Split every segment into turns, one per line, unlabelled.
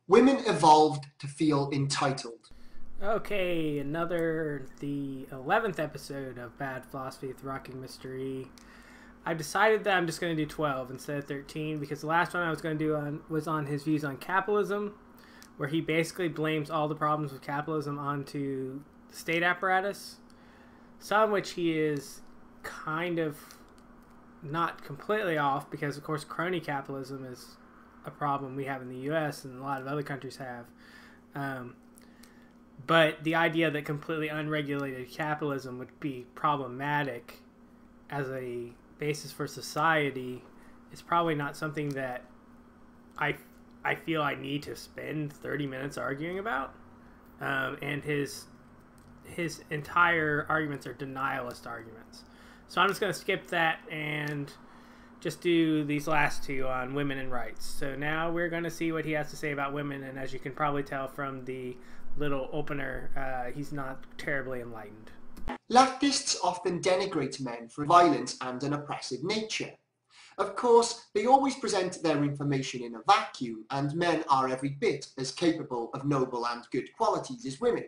Women evolved to feel entitled.
Okay, the 11th episode of Bad Philosophy with Rocking Mystery. I decided that I'm just going to do 12 instead of 13 because the last one I was going to do was on his views on capitalism, where he basically blames all the problems with capitalism onto the state apparatus, some of which he is kind of not completely off because, of course, crony capitalism is a problem we have in the U.S. and a lot of other countries have. But the idea that completely unregulated capitalism would be problematic as a basis for society is probably not something that I feel I need to spend 30 minutes arguing about. And his entire arguments are denialist arguments. So I'm just going to skip that and just do these last two on women and rights. So now we're going to see what he has to say about women, and as you can probably tell from the little opener, he's not terribly enlightened.
Leftists often denigrate men for violent and an oppressive nature. Of course, they always present their information in a vacuum, and men are every bit as capable of noble and good qualities as women.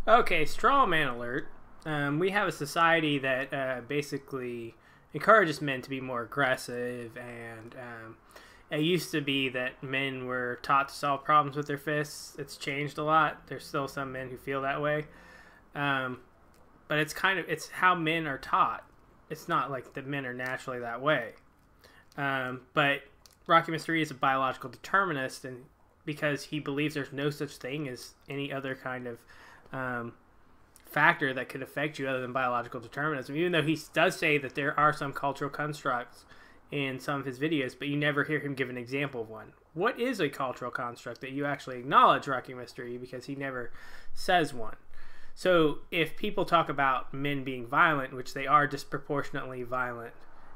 Okay, straw man alert. We have a society that basically encourages men to be more aggressive, and it used to be that men were taught to solve problems with their fists. It's changed a lot. There's still some men who feel that way. But it's how men are taught. It's not like that men are naturally that way. But Rocky Mystery is a biological determinist, and because he believes there's no such thing as any other kind of factor that could affect you other than biological determinism, even though he does say that there are some cultural constructs in some of his videos, but you never hear him give an example of one. What is a cultural construct that you actually acknowledge, Rocky Mystery? Because he never says one. So if people talk about men being violent, which they are disproportionately violent,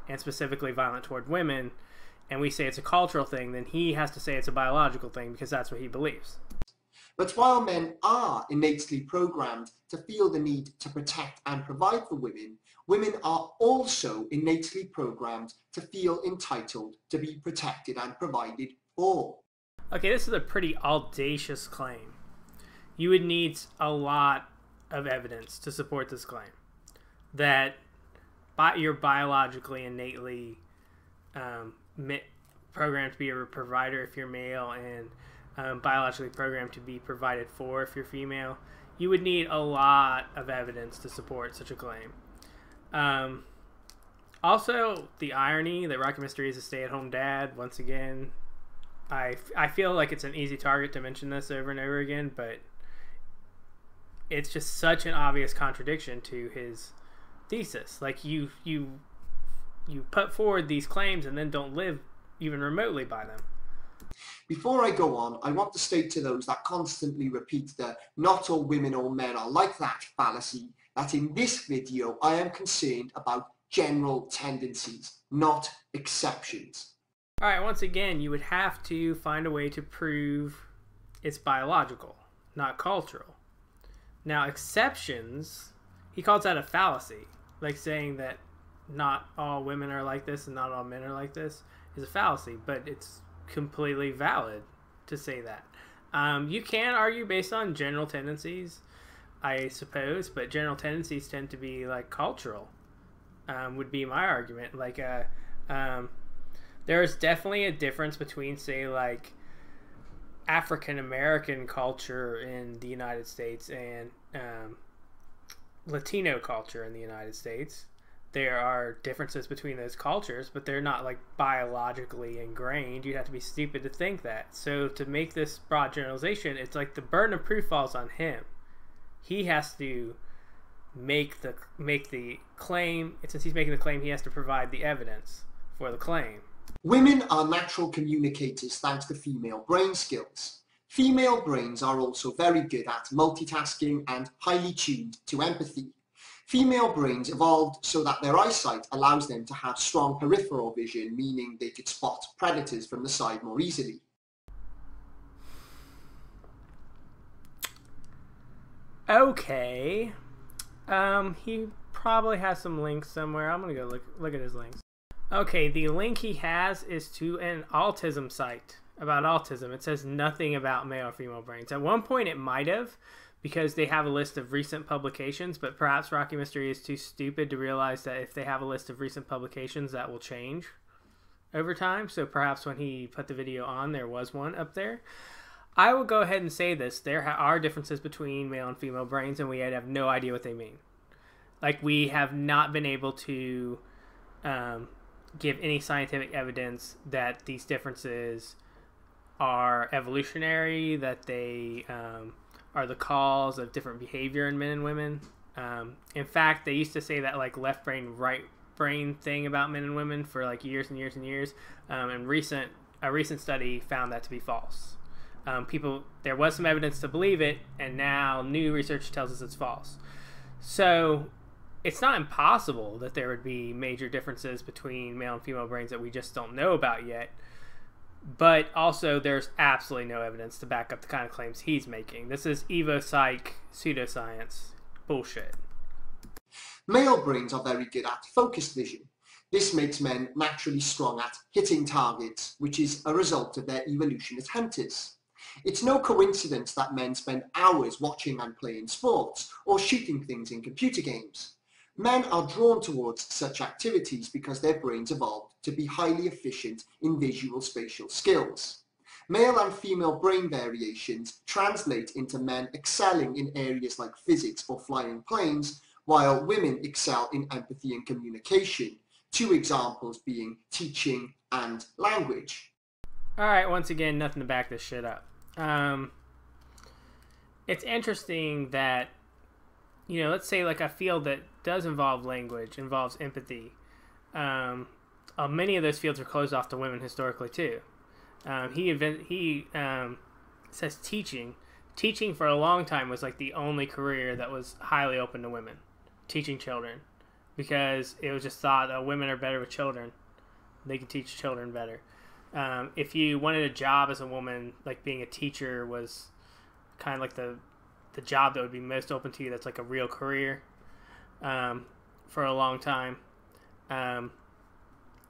and specifically violent toward women, and we say it's a cultural thing, then he has to say it's a biological thing because that's what he believes.
But while men are innately programmed to feel the need to protect and provide for women, women are also innately programmed to feel entitled to be protected and provided for.
Okay, this is a pretty audacious claim. You would need a lot of evidence to support this claim that you're biologically innately programmed to be a provider if you're male, and biologically programmed to be provided for if you're female. You would need a lot of evidence to support such a claim. Also, the irony that Rocky Mystery is a stay-at-home dad. Once again, I feel like it's an easy target to mention this over and over again, but it's just such an obvious contradiction to his thesis. Like you put forward these claims and then don't live even remotely by them.
Before I go on, I want to state to those that constantly repeat the "not all women or men are like that" fallacy that in this video I am concerned about general tendencies, not exceptions.
Alright, once again, you would have to find a way to prove it's biological, not cultural. Now, exceptions, he calls that a fallacy. Like saying that not all women are like this and not all men are like this is a fallacy, but it's completely valid to say that. You can argue based on general tendencies, I suppose, but general tendencies tend to be like cultural, would be my argument. Like, there is definitely a difference between, say, like African American culture in the United States and Latino culture in the United States. There are differences between those cultures, but they're not like biologically ingrained. You'd have to be stupid to think that. So to make this broad generalization, it's like the burden of proof falls on him. He has to make the claim. Since he's making the claim, he has to provide the evidence for the claim.
Women are natural communicators thanks to female brain skills. Female brains are also very good at multitasking and highly tuned to empathy. Female brains evolved so that their eyesight allows them to have strong peripheral vision, meaning they could spot predators from the side more easily.
Okay. He probably has some links somewhere. I'm gonna go look at his links. Okay, the link he has is to an autism site. about autism. It says nothing about male or female brains. At one point, it might have, because they have a list of recent publications, but perhaps Rocky Mystery is too stupid to realize that if they have a list of recent publications, that will change over time. So perhaps when he put the video on, there was one up there. I will go ahead and say this. There are differences between male and female brains, and we have no idea what they mean. Like, we have not been able to give any scientific evidence that these differences are evolutionary, that they are the cause of different behavior in men and women. In fact, they used to say that, like, left brain, right brain thing about men and women for like years and years and years. And a recent study found that to be false. There was some evidence to believe it, and now new research tells us it's false. So it's not impossible that there would be major differences between male and female brains that we just don't know about yet. But also, there's absolutely no evidence to back up the kind of claims he's making. This is evo-psych pseudoscience bullshit.
Male brains are very good at focused vision. This makes men naturally strong at hitting targets, which is a result of their evolution as hunters. It's no coincidence that men spend hours watching and playing sports or shooting things in computer games. Men are drawn towards such activities because their brains evolved to be highly efficient in visual spatial skills. Male and female brain variations translate into men excelling in areas like physics or flying planes, while women excel in empathy and communication, two examples being teaching and language.
Alright, once again, nothing to back this shit up. It's interesting that, let's say like a field that does involve language, involves empathy. Many of those fields are closed off to women historically too. He says teaching. Teaching for a long time was like the only career that was highly open to women. Teaching children. Because it was just thought that women are better with children. They can teach children better. If you wanted a job as a woman, like being a teacher was kind of like the job that would be most open to you. That's like a real career for a long time.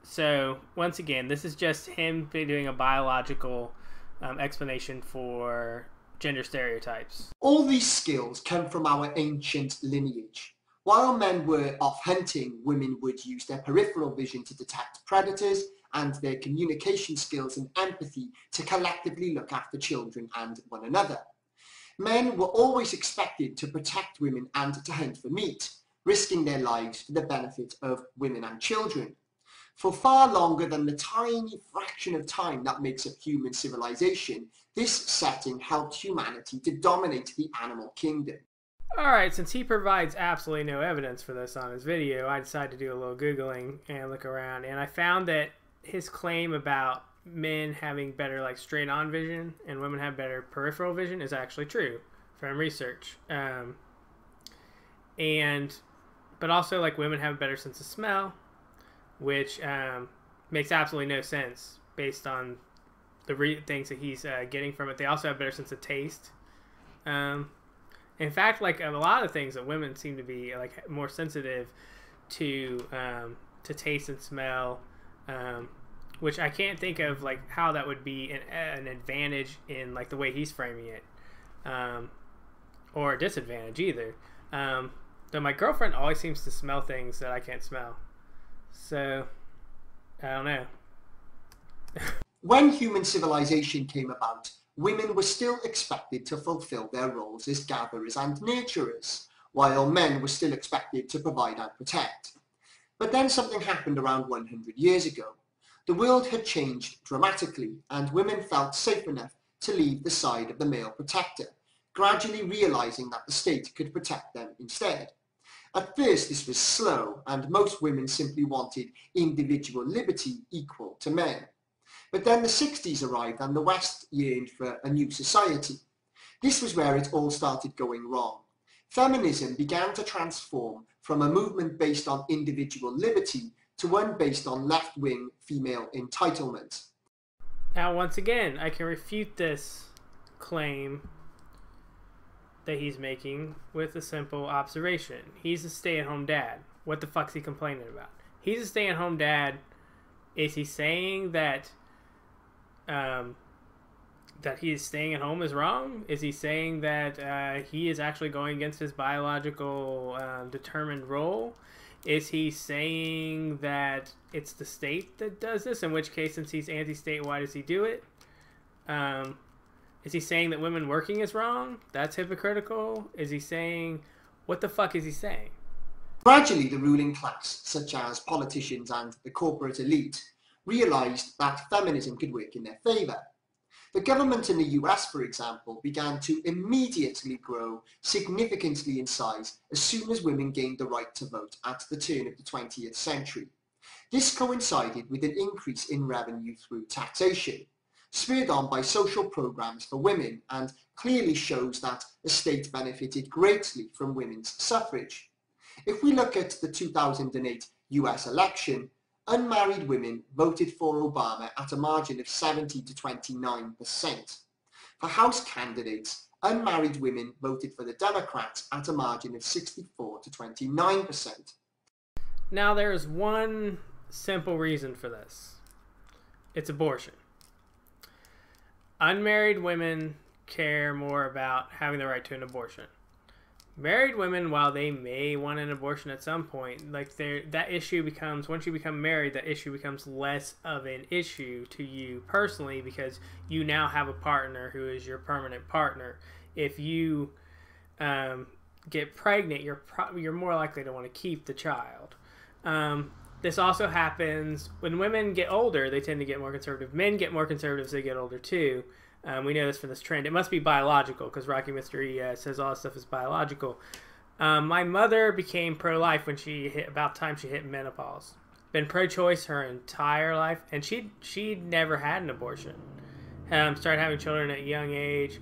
So once again, this is just him doing a biological explanation for gender stereotypes.
All these skills come from our ancient lineage. While men were off hunting, women would use their peripheral vision to detect predators and their communication skills and empathy to collectively look after children and one another. Men were always expected to protect women and to hunt for meat, risking their lives for the benefit of women and children. For far longer than the tiny fraction of time that makes up human civilization, this setting helped humanity to dominate the animal kingdom.
Alright, since he provides absolutely no evidence for this on his video, I decided to do a little Googling and look around, and I found that his claim about men having better like straight-on vision and women have better peripheral vision is actually true from research. But also like women have a better sense of smell, which makes absolutely no sense based on the things that he's getting from it. They also have a better sense of taste. In fact, like a lot of things that women seem to be like more sensitive to taste and smell, which I can't think of like how that would be an advantage in like the way he's framing it, or a disadvantage either. Though my girlfriend always seems to smell things that I can't smell, so I don't know.
When human civilization came about, women were still expected to fulfill their roles as gatherers and nurturers, while men were still expected to provide and protect. But then something happened around 100 years ago. The world had changed dramatically, and women felt safe enough to leave the side of the male protector, gradually realizing that the state could protect them instead. At first this was slow, and most women simply wanted individual liberty equal to men. But then the 60s arrived and the West yearned for a new society. This was where it all started going wrong. Feminism began to transform from a movement based on individual liberty to one based on left-wing female entitlement.
Now, once again, I can refute this claim that he's making with a simple observation. He's a stay-at-home dad. What the fuck's he complaining about? He's a stay-at-home dad. Is he saying that that he is staying at home is wrong? Is he saying that he is actually going against his biological determined role? Is he saying that it's the state that does this? In which case, since he's anti-state, why does he do it? Is he saying that women working is wrong? That's hypocritical. Is he saying... What the fuck is he saying?
Gradually, the ruling class, such as politicians and the corporate elite, realised that feminism could work in their favour. The government in the US, for example, began to immediately grow significantly in size as soon as women gained the right to vote at the turn of the 20th century. This coincided with an increase in revenue through taxation, spurred on by social programs for women, and clearly shows that the state benefited greatly from women's suffrage. If we look at the 2008 US election, unmarried women voted for Obama at a margin of 70 to 29%. For House candidates, unmarried women voted for the Democrats at a margin of 64 to 29%.
Now there's one simple reason for this. It's abortion. Unmarried women care more about having the right to an abortion. Married women, while they may want an abortion at some point, like that issue becomes, once you become married, that issue becomes less of an issue to you personally, because you now have a partner who is your permanent partner. If you get pregnant, you're more likely to want to keep the child. This also happens when women get older. They tend to get more conservative. Men get more conservative as they get older too. We know this from this trend. It must be biological, because Rocky Mystery says all this stuff is biological. My mother became pro-life when about time she hit menopause. Been pro-choice her entire life, and she never had an abortion. Started having children at a young age.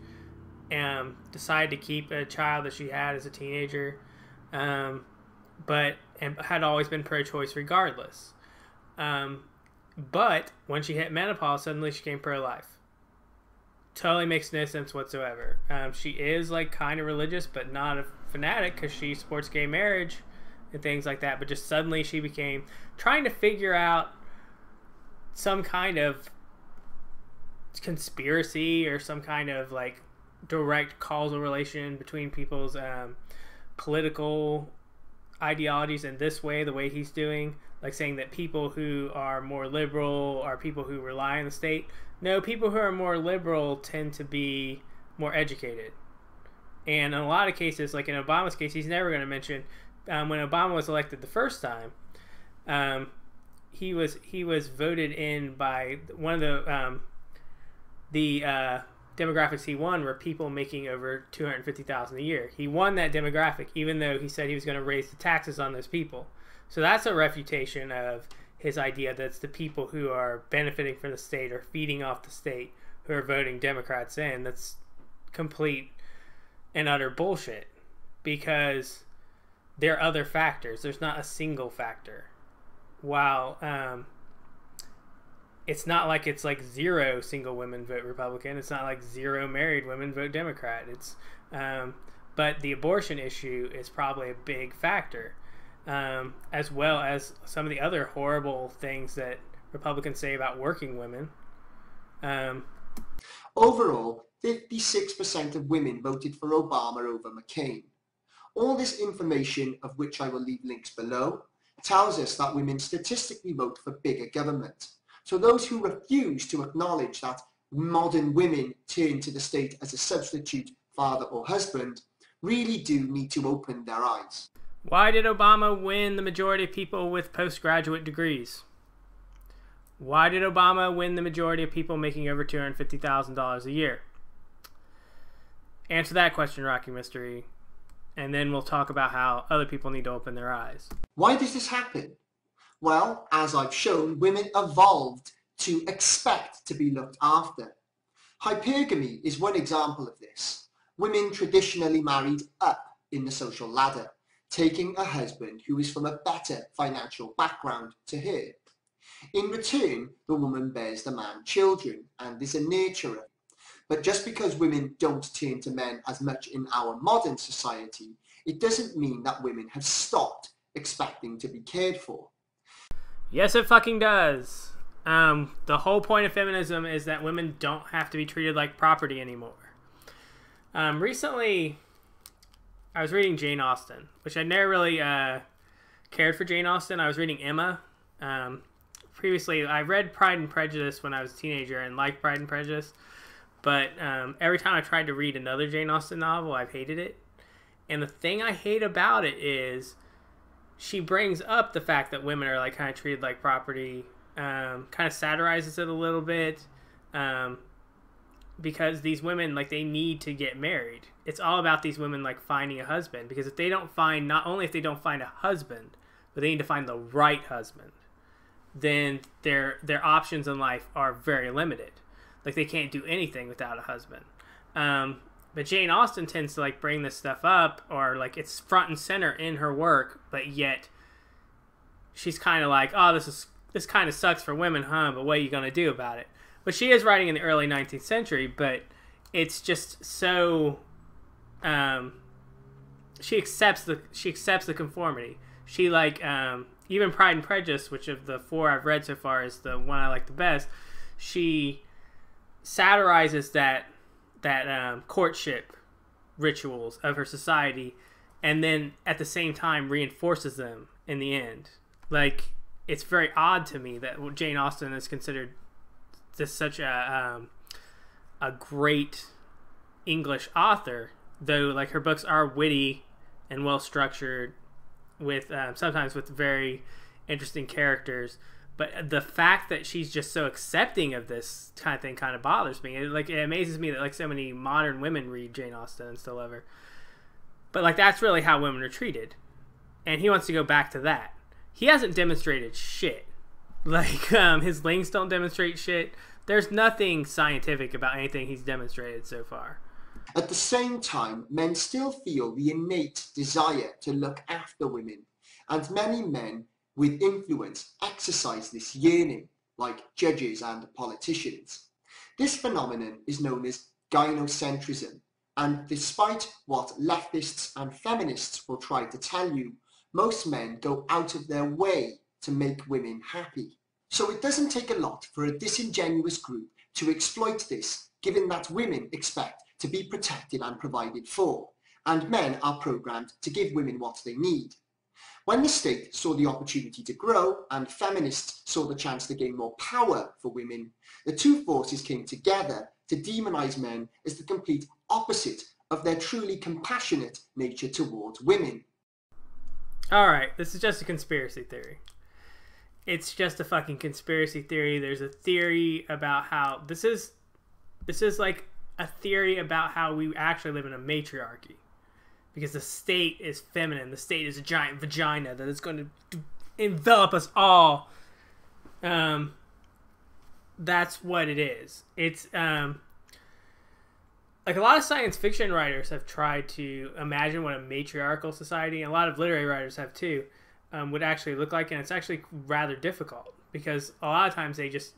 Decided to keep a child that she had as a teenager, but had always been pro-choice regardless. But when she hit menopause, suddenly she became pro-life. Totally makes no sense whatsoever. She is like kind of religious, but not a fanatic, because she supports gay marriage and things like that. But just suddenly she became trying to figure out some kind of conspiracy or some kind of like direct causal relation between people's political ideologies in this way, the way he's doing, like saying that people who are more liberal are people who rely on the state. No, people who are more liberal tend to be more educated. And in a lot of cases, like in Obama's case, he's never going to mention when Obama was elected the first time, he was voted in by one of the demographics he won were people making over $250,000 a year. He won that demographic, even though he said he was going to raise the taxes on those people. So that's a refutation of his idea that it's the people who are benefiting from the state or feeding off the state who are voting Democrats in. That's complete and utter bullshit, because there are other factors. There's not a single factor. While it's not like it's like 0 single women vote Republican. It's not like 0 married women vote Democrat. It's but the abortion issue is probably a big factor. As well as some of the other horrible things that Republicans say about working women.
Overall, 56% of women voted for Obama over McCain. All this information, of which I will leave links below, tells us that women statistically vote for bigger government. So those who refuse to acknowledge that modern women turn to the state as a substitute father or husband really do need to open their eyes.
Why did Obama win the majority of people with postgraduate degrees? Why did Obama win the majority of people making over $250,000 a year? Answer that question, Rocky Mystery, and then we'll talk about how other people need to open their eyes.
Why does this happen? Well, as I've shown, women evolved to expect to be looked after. Hypergamy is one example of this. Women traditionally married up in the social ladder, taking a husband who is from a better financial background to her. In return, the woman bears the man children and is a nurturer. But just because women don't turn to men as much in our modern society, it doesn't mean that women have stopped expecting to be cared for.
Yes, it fucking does. The whole point of feminism is that women don't have to be treated like property anymore. Recently, I was reading Jane Austen, which I never really cared for Jane Austen. I was reading Emma. Previously, I read Pride and Prejudice when I was a teenager and liked Pride and Prejudice. But every time I tried to read another Jane Austen novel, I've hated it. And the thing I hate about it is she brings up the fact that women are like kind of treated like property, kind of satirizes it a little bit, because these women, like, they need to get married. It's all about these women like finding a husband, because if they don't find, not only if they don't find a husband, but they need to find the right husband, then their options in life are very limited. Like, they can't do anything without a husband. But Jane Austen tends to like bring this stuff up, or like it's front and center in her work, but yet she's kind of like, oh, this kind of sucks for women, huh? But what are you gonna do about it? But she is writing in the early 19th century, but it's just so she accepts the conformity. She like even Pride and Prejudice, which of the four I've read so far is the one I like the best. She satirizes that courtship rituals of her society, and then at the same time reinforces them in the end. Like, it's very odd to me that Jane Austen is considered just such a great English author, though like her books are witty and well structured, with sometimes with very interesting characters. But the fact that she's just so accepting of this kind of thing kind of bothers me. It amazes me that like so many modern women read Jane Austen and still love her. But like, that's really how women are treated, and he wants to go back to that. He hasn't demonstrated shit. Like, his links don't demonstrate shit. There's nothing scientific about anything he's demonstrated so far.
At the same time, men still feel the innate desire to look after women, and many men with influence exercise this yearning, like judges and politicians. This phenomenon is known as gynocentrism, and despite what leftists and feminists will try to tell you, most men go out of their way to make women happy. So it doesn't take a lot for a disingenuous group to exploit this, given that women expect to be protected and provided for, and men are programmed to give women what they need. When the state saw the opportunity to grow and feminists saw the chance to gain more power for women, the two forces came together to demonize men as the complete opposite of their truly compassionate nature towards women.
Alright, this is just a conspiracy theory. It's just a fucking conspiracy theory. There's a theory about how this is like a theory about how we actually live in a matriarchy. Because the state is feminine. The state is a giant vagina that is going to envelop us all. That's what it is. It's like a lot of science fiction writers have tried to imagine what a matriarchal society, and a lot of literary writers have too, would actually look like, and it's actually rather difficult because a lot of times they just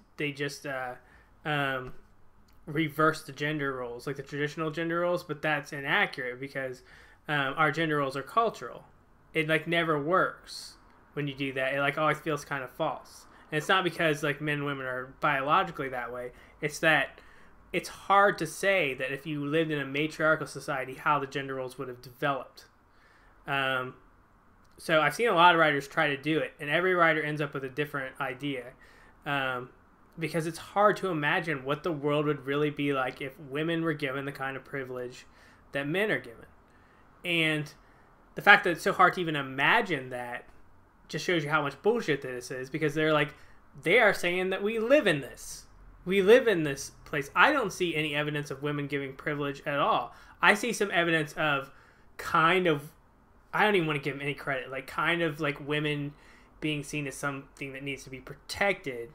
reverse the gender roles, like the traditional gender roles, but that's inaccurate because our gender roles are cultural. It like never works when you do that. It like always feels kind of false. And it's not because like men and women are biologically that way. It's that it's hard to say that if you lived in a matriarchal society, how the gender roles would have developed. So I've seen a lot of writers try to do it, and every writer ends up with a different idea. Because it's hard to imagine what the world would really be like if women were given the kind of privilege that men are given. And the fact that it's so hard to even imagine that just shows you how much bullshit this is, because they are saying that we live in this. We live in this place. I don't see any evidence of women giving privilege at all. I see some evidence of kind of, I don't even want to give them any credit, like kind of like women being seen as something that needs to be protected.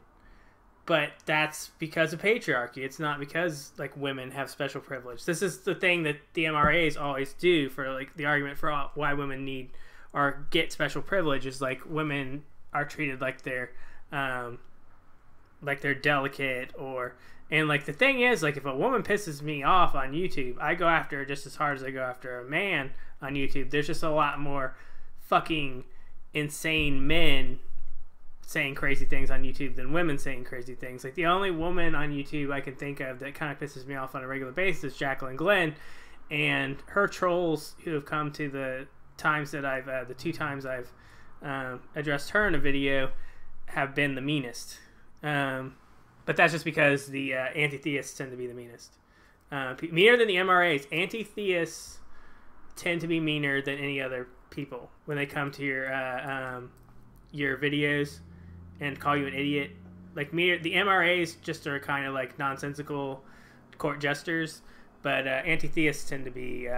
But that's because of patriarchy. It's not because like women have special privilege. This is the thing that the MRAs always do for like the argument for why women need or get special privilege is like women are treated like they're delicate, and like the thing is, like if a woman pisses me off on YouTube, I go after her just as hard as I go after a man on YouTube. There's just a lot more fucking insane men saying crazy things on YouTube than women saying crazy things. Like, the only woman on YouTube I can think of that kind of pisses me off on a regular basis is Jacqueline Glenn, and her trolls who have come to the times that I've the 2 times I've addressed her in a video have been the meanest. But that's just because the anti-theists tend to be the meanest. Meaner than the MRAs. Anti-theists tend to be meaner than any other people when they come to your videos and call you an idiot. Like, the MRAs just are kind of like nonsensical court jesters, but anti-theists tend to be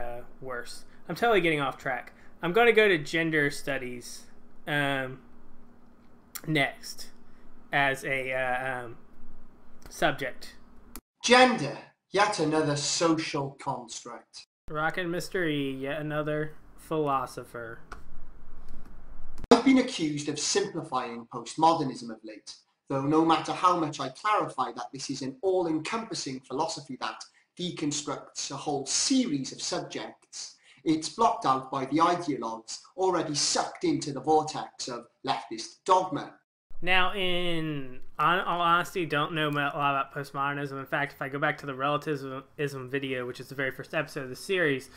worse. I'm totally getting off track. I'm going to go to gender studies next as a subject.
Gender, yet another social construct.
Rockin' Mr. E, yet another philosopher.
I've been accused of simplifying postmodernism of late, though no matter how much I clarify that this is an all-encompassing philosophy that deconstructs a whole series of subjects, it's blocked out by the ideologues already sucked into the vortex of leftist dogma.
Now, in all honesty, don't know a lot about postmodernism. In fact, if I go back to the relativism video, which is the very first episode of the series,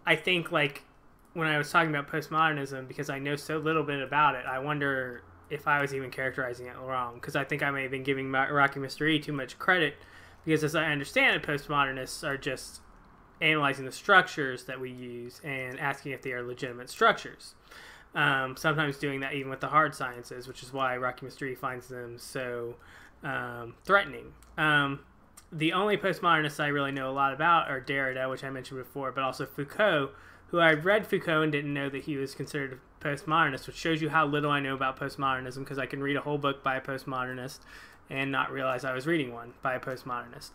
I think, like, when I was talking about postmodernism, because I know so little bit about it, I wonder if I was even characterizing it wrong, because I think I may have been giving Rocky Mr. E too much credit, because as I understand it, postmodernists are just analyzing the structures that we use and asking if they are legitimate structures. Sometimes doing that even with the hard sciences, which is why Rocky Mr. E finds them so threatening. The only postmodernists I really know a lot about are Derrida, which I mentioned before, but also Foucault, who I read Foucault and didn't know that he was considered a postmodernist, which shows you how little I know about postmodernism, because I can read a whole book by a postmodernist and not realize I was reading one by a postmodernist.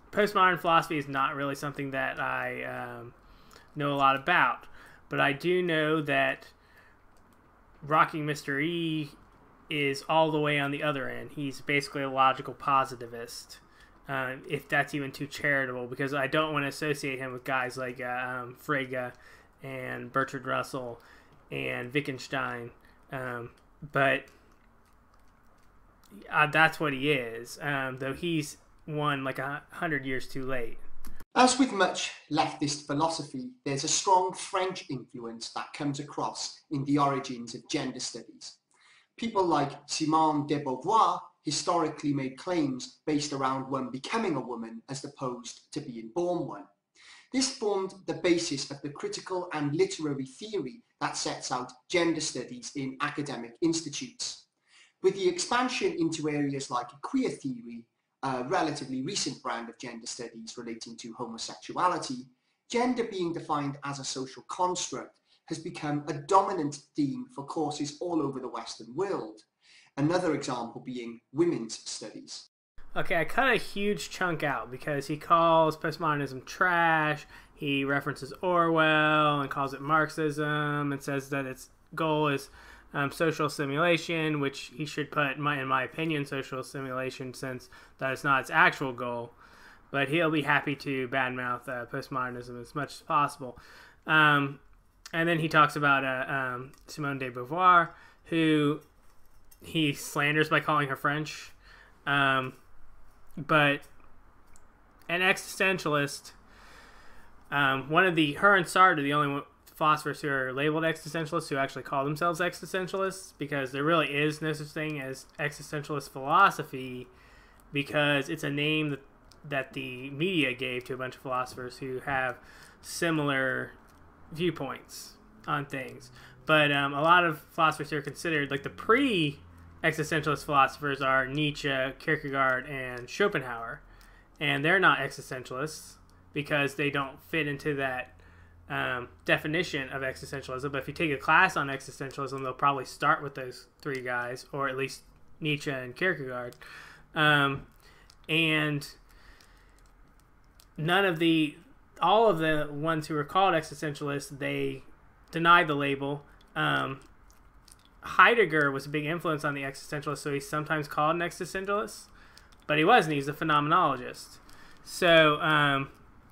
Postmodern philosophy is not really something that I know a lot about. But I do know that Rocking Mr. E is all the way on the other end. He's basically a logical positivist, if that's even too charitable, because I don't want to associate him with guys like Frege and Bertrand Russell and Wittgenstein. But that's what he is, though he's one like 100 years too late.
As with much leftist philosophy, there's a strong French influence that comes across in the origins of gender studies. People like Simone de Beauvoir historically made claims based around one becoming a woman as opposed to being born one. This formed the basis of the critical and literary theory that sets out gender studies in academic institutes. With the expansion into areas like queer theory, a relatively recent brand of gender studies relating to homosexuality, gender being defined as a social construct has become a dominant theme for courses all over the Western world. Another example being women's studies.
Okay, I cut a huge chunk out because he calls postmodernism trash, he references Orwell and calls it Marxism and says that its goal is social simulation, which he should put, in my opinion, social simulation, since that is not its actual goal. But he'll be happy to badmouth postmodernism as much as possible. And then he talks about Simone de Beauvoir, who he slanders by calling her French. But an existentialist, her and Sartre are the only philosophers who are labeled existentialists who actually call themselves existentialists, because there really is no such thing as existentialist philosophy, because it's a name that the media gave to a bunch of philosophers who have similar viewpoints on things. But a lot of philosophers who are considered like the pre-existentialist philosophers are Nietzsche, Kierkegaard, and Schopenhauer, and they're not existentialists because they don't fit into that definition of existentialism. But if you take a class on existentialism, they'll probably start with those three guys, or at least Nietzsche and Kierkegaard. And all of the ones who are called existentialists, they denied the label. Heidegger was a big influence on the existentialists, so he's sometimes called an existentialist, but he wasn't. He's a phenomenologist. So,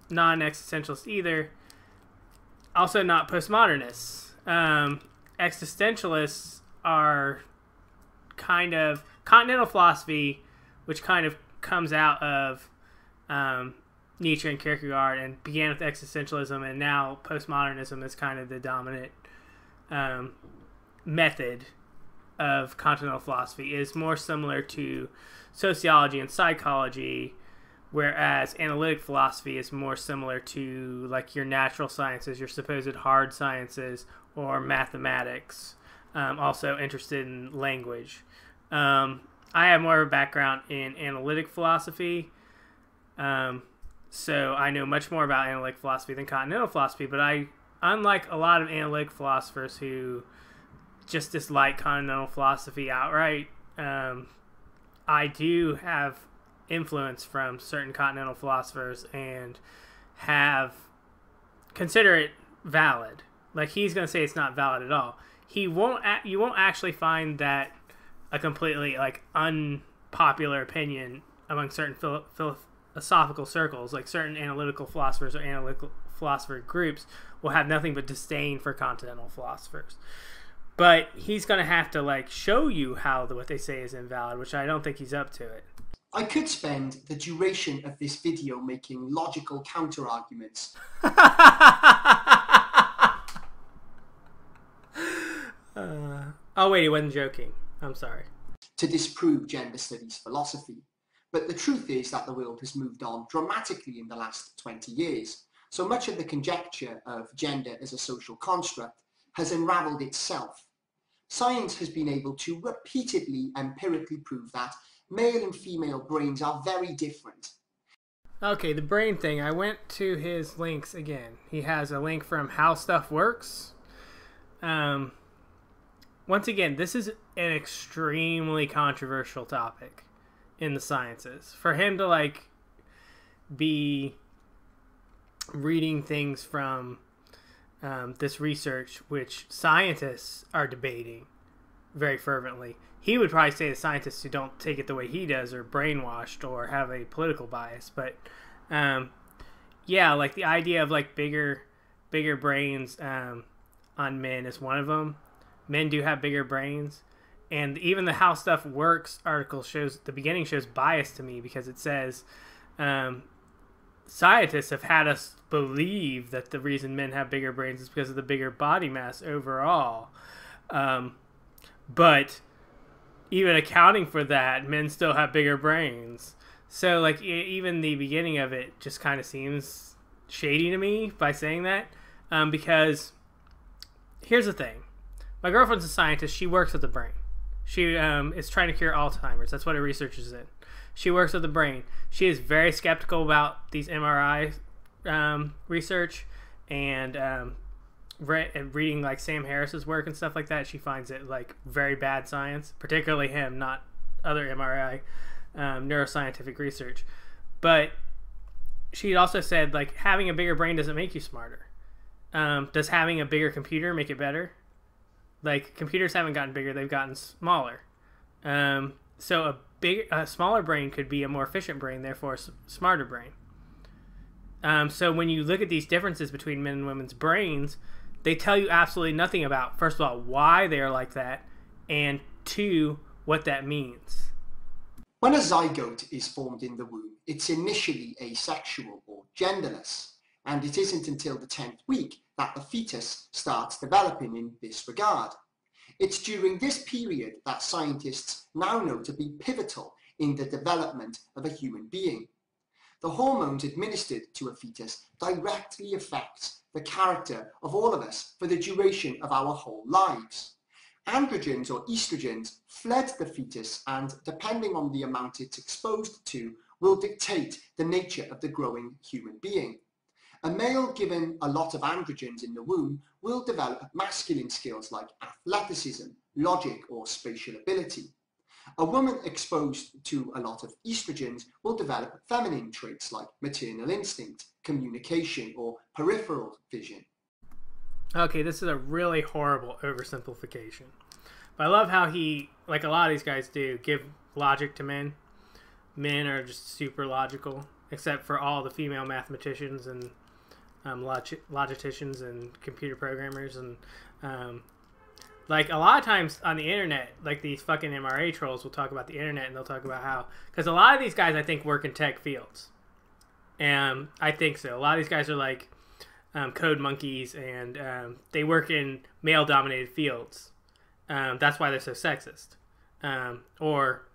not an existentialist either. Also not postmodernists. Existentialists are kind of continental philosophy, which kind of comes out of Nietzsche and Kierkegaard and began with existentialism, and now postmodernism is kind of the dominant method of continental philosophy, is more similar to sociology and psychology, whereas analytic philosophy is more similar to like your natural sciences, your supposed hard sciences, or mathematics. Also interested in language. I have more of a background in analytic philosophy, so I know much more about analytic philosophy than continental philosophy, but unlike a lot of analytic philosophers who just dislike continental philosophy outright, I do have influence from certain continental philosophers and consider it valid. Like, he's going to say it's not valid at all. You won't actually find that a completely like unpopular opinion among certain philosophical circles. Like, certain analytical philosophers or analytical philosopher groups will have nothing but disdain for continental philosophers. But he's going to have to like show you how what they say is invalid, which I don't think he's up to it.
I could spend the duration of this video making logical counter-arguments.
Oh wait, he wasn't joking. I'm sorry.
To disprove gender studies philosophy. But the truth is that the world has moved on dramatically in the last 20 years. So much of the conjecture of gender as a social construct has unravelled itself. Science has been able to repeatedly empirically prove that male and female brains are very different.
Okay, the brain thing. I went to his links again. He has a link from How Stuff Works. Once again, this is an extremely controversial topic in the sciences. For him to like be reading things from this research, which scientists are debating very fervently, he would probably say the scientists who don't take it the way he does are brainwashed or have a political bias. But yeah, like the idea of like bigger brains on men is one of them. Men do have bigger brains, and even the How Stuff Works article shows, the beginning shows bias to me, because it says scientists have had us believe that the reason men have bigger brains is because of the bigger body mass overall. But even accounting for that, men still have bigger brains. So like even the beginning of it just kind of seems shady to me by saying that, because here's the thing. My girlfriend's a scientist. She works with the brain. She is trying to cure Alzheimer's. That's what her research is in. She works with the brain. She is very skeptical about these MRI research, and reading like Sam Harris's work and stuff like that. She finds it like very bad science, particularly him, not other MRI neuroscientific research. But she also said like having a bigger brain doesn't make you smarter. Does having a bigger computer make it better? Like, computers haven't gotten bigger, they've gotten smaller. So a smaller brain could be a more efficient brain, therefore a smarter brain. So when you look at these differences between men and women's brains, they tell you absolutely nothing about, first of all, why they are like that, and two, what that means.
When a zygote is formed in the womb, it's initially asexual or genderless, and it isn't until the 10th week that the fetus starts developing in this regard. It's during this period that scientists now know to be pivotal in the development of a human being. The hormones administered to a fetus directly affect the character of all of us for the duration of our whole lives. Androgens or estrogens flood the fetus, and depending on the amount it's exposed to, will dictate the nature of the growing human being. A male given a lot of androgens in the womb will develop masculine skills like athleticism, logic, or spatial ability. A woman exposed to a lot of estrogens will develop feminine traits like maternal instinct, communication, or peripheral vision.
Okay, this is a really horrible oversimplification. But I love how he, like a lot of these guys do, give logic to men. Men are just super logical, except for all the female mathematicians and logicians and computer programmers and Like, a lot of times on the internet, like, these fucking MRA trolls will talk about the internet, and they'll talk about how... Because a lot of these guys, I think, work in tech fields. And I think so. A lot of these guys are, like, code monkeys, and they work in male-dominated fields. That's why they're so sexist. Or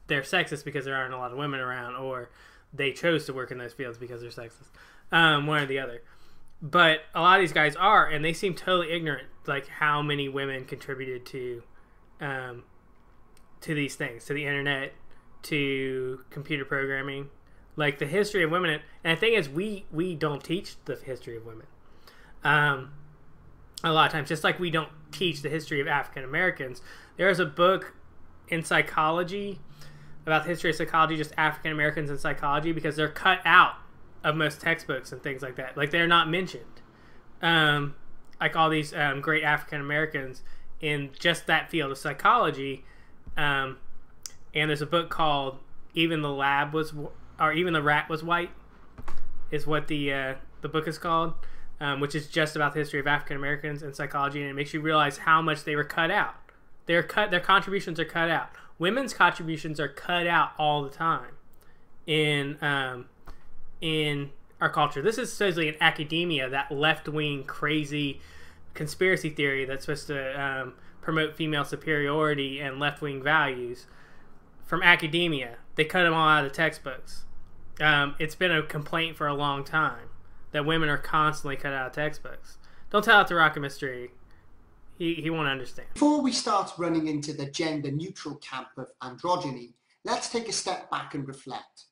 they're sexist because there aren't a lot of women around, or they chose to work in those fields because they're sexist. One or the other. But a lot of these guys are, and they seem totally ignorant, like how many women contributed to these things, to the internet, to computer programming, like the history of women. And the thing is, we don't teach the history of women. A lot of times, just like we don't teach the history of African Americans. There's a book in psychology about the history of psychology, just African Americans in psychology, because they're cut out of most textbooks and things like that. Like, they're not mentioned. Like all these great African Americans in just that field of psychology. And there's a book called Even the Rat Was White, is what the book is called, which is just about the history of African Americans in psychology, and it makes you realize how much they were cut out. Their contributions are cut out. Women's contributions are cut out all the time in our culture. This is supposedly in academia, that left-wing crazy conspiracy theory that's supposed to promote female superiority and left-wing values. From academia, they cut them all out of the textbooks. It's been a complaint for a long time that women are constantly cut out of textbooks. Don't tell it to Rocket Mystery. He won't understand.
Before we start running into the gender-neutral camp of androgyny, let's take a step back and reflect.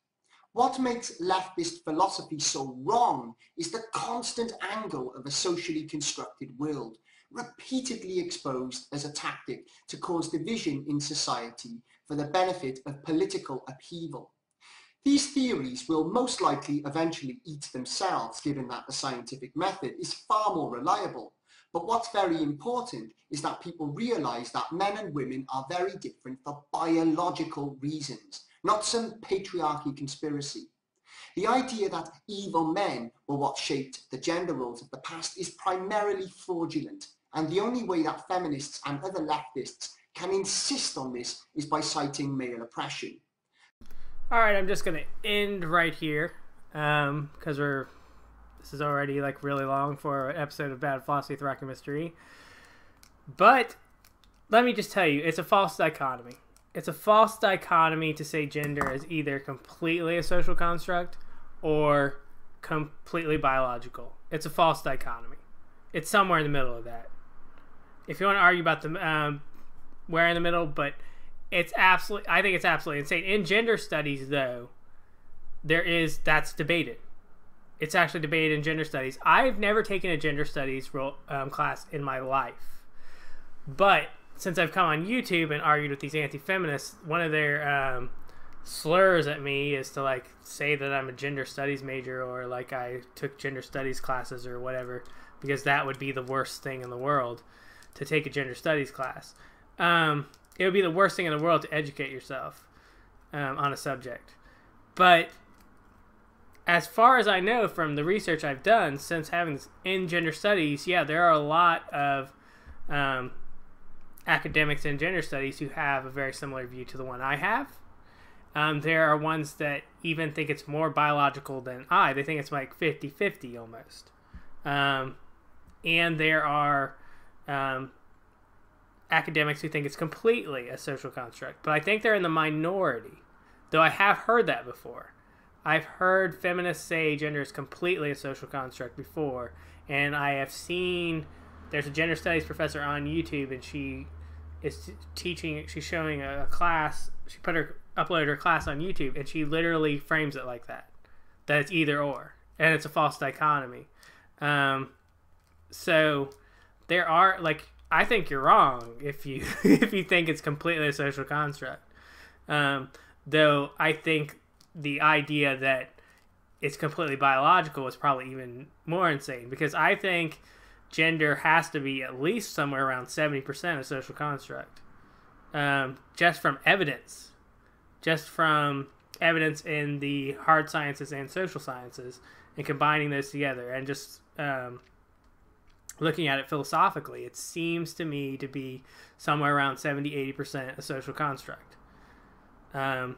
What makes leftist philosophy so wrong is the constant angle of a socially constructed world, repeatedly exposed as a tactic to cause division in society for the benefit of political upheaval. These theories will most likely eventually eat themselves, given that the scientific method is far more reliable. But what's very important is that people realize that men and women are very different for biological reasons, not some patriarchy conspiracy. The idea that evil men were what shaped the gender roles of the past is primarily fraudulent, and the only way that feminists and other leftists can insist on this is by citing male oppression.
Alright, I'm just going to end right here, because this is already like really long for an episode of Bad Philosophy with Rocket Mystery. But let me just tell you, it's a false dichotomy. It's a false dichotomy to say gender is either completely a social construct or completely biological. It's a false dichotomy. It's somewhere in the middle of that. If you want to argue about the where in the middle, but it's absolutely, I think it's absolutely insane. In gender studies, though, that's debated. It's actually debated in gender studies. I've never taken a gender studies class in my life, but since I've come on YouTube and argued with these anti-feminists, one of their slurs at me is to like say that I'm a gender studies major, or like I took gender studies classes or whatever, because that would be the worst thing in the world to take a gender studies class. It would be the worst thing in the world to educate yourself on a subject. But as far as I know from the research I've done since having this in gender studies, yeah, there are a lot of academics in gender studies who have a very similar view to the one I have. There are ones that even think it's more biological than I. They think it's like 50-50 almost. And there are academics who think it's completely a social construct. But I think they're in the minority, though I have heard that before. I've heard feminists say gender is completely a social construct before, and I have seen, there's a gender studies professor on YouTube, and she is teaching, she's showing a class, she uploaded her class on YouTube, and she literally frames it like that it's either or, and it's a false dichotomy. So there are, like, I think you're wrong if you if you think it's completely a social construct. Though I think the idea that it's completely biological is probably even more insane, because I think gender has to be at least somewhere around 70% a social construct. Just from evidence. Just from evidence in the hard sciences and social sciences, and combining those together, and just looking at it philosophically, it seems to me to be somewhere around 70-80% a social construct. And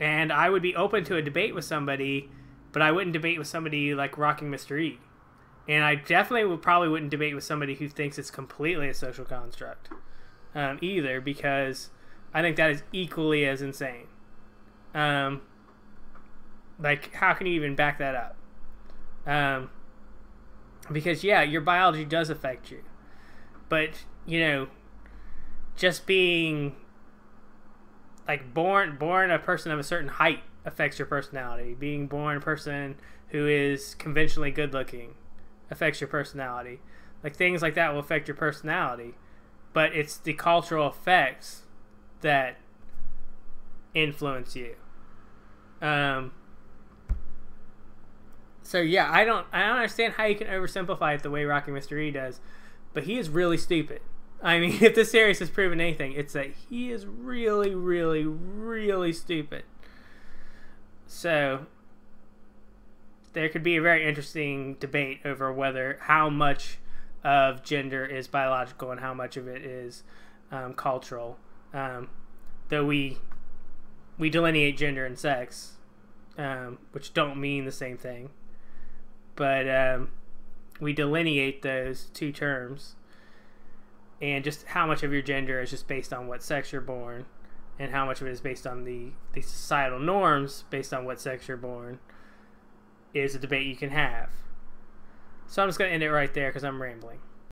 I would be open to a debate with somebody, but I wouldn't debate with somebody like Rocking Mr. E. And I definitely probably wouldn't debate with somebody who thinks it's completely a social construct either, because I think that is equally as insane. Like, how can you even back that up? Because, yeah, your biology does affect you. But, you know, just being, like, born a person of a certain height affects your personality. Being born a person who is conventionally good looking affects your personality. Like, things like that will affect your personality. But it's the cultural effects that influence you. So yeah, I don't understand how you can oversimplify it the way Rocking Mr. E does, but he is really stupid. I mean, if this series has proven anything, it's that he is really, really, really stupid. So there could be a very interesting debate over how much of gender is biological and how much of it is cultural. Though we delineate gender and sex, which don't mean the same thing. But we delineate those two terms, and just how much of your gender is just based on what sex you're born, and how much of it is based on the societal norms based on what sex you're born, is a debate you can have. So I'm just going to end it right there because I'm rambling.